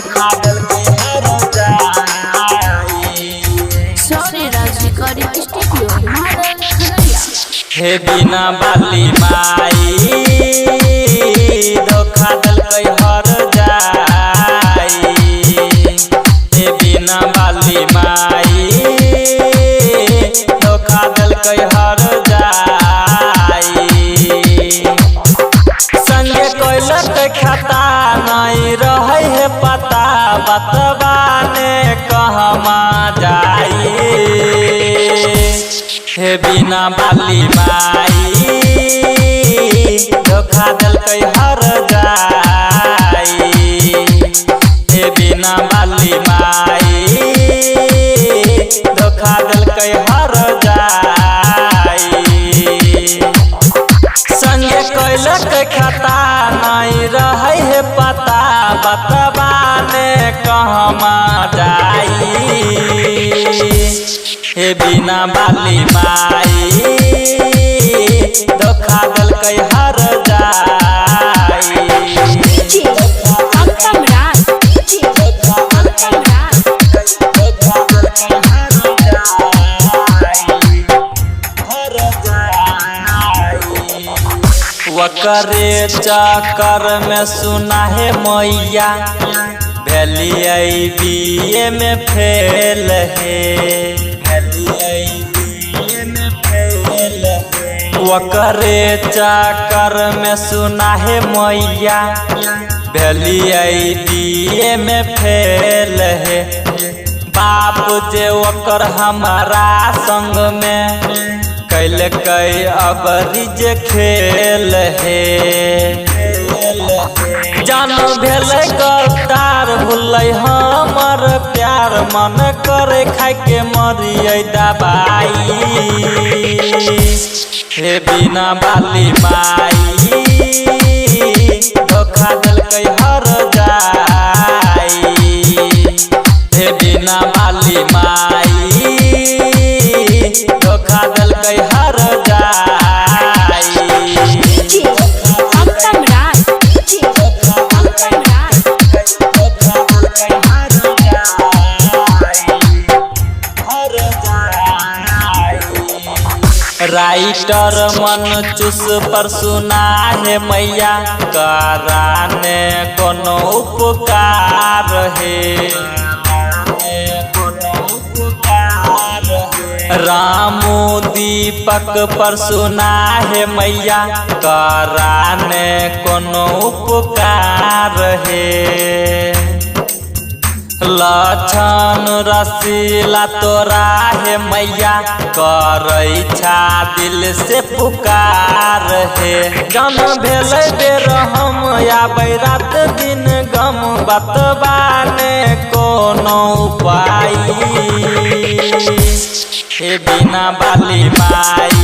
धोखा दिल के हर जाई। सॉरी राज रिकॉर्डिंग स्टूडियो मारल खरैया। हे बिना बाली माई धोखा दिल के हर जाई। हे बिना बाली माई धोखा दिल के हर जाई। संगे कोइलक खाता नहीं रहे है पता बतबा ने कहमा जाई। हे बिना बाली माई धोखा दिल के हर जाई। हे बिना बाली माई धोखा दिल के हर जाई। संगे कोइलक खाता नहीं रहे है पता बतबा ने कहमा जाई। हे बिना बाली माई धोखा दिल के हर जाई। अंतम राज वकरे चक्कर में सुना है मैया भेलिए बीए में फेल है। वकरे चक्कर में सुना है मैया भेलिए बीए में फेल है। बाप जे वकर हमारा संग में कैल कई अबरिज खेल है। जान भेल गद्दार भूल हमर प्यार मन करे खाए के मरिए दबाई। हे बिना बाली माई धोखा दिल के हर जाई। हे बिना बाली माई धोखा दिल के हर जाई। अंतम राज राइटर मन चुस पर सुना है मैया कराने कोनो उपकार है। रामू दीपक पर सुना है मैया कराने कोनो उपकार है। लक्षण रसीला तोरा है मैया करई छा दिल से पुकार है। गम भेल बेर हम आबै रात दिन गम बतबाने कोनो उपाय। हे बिना बाली माई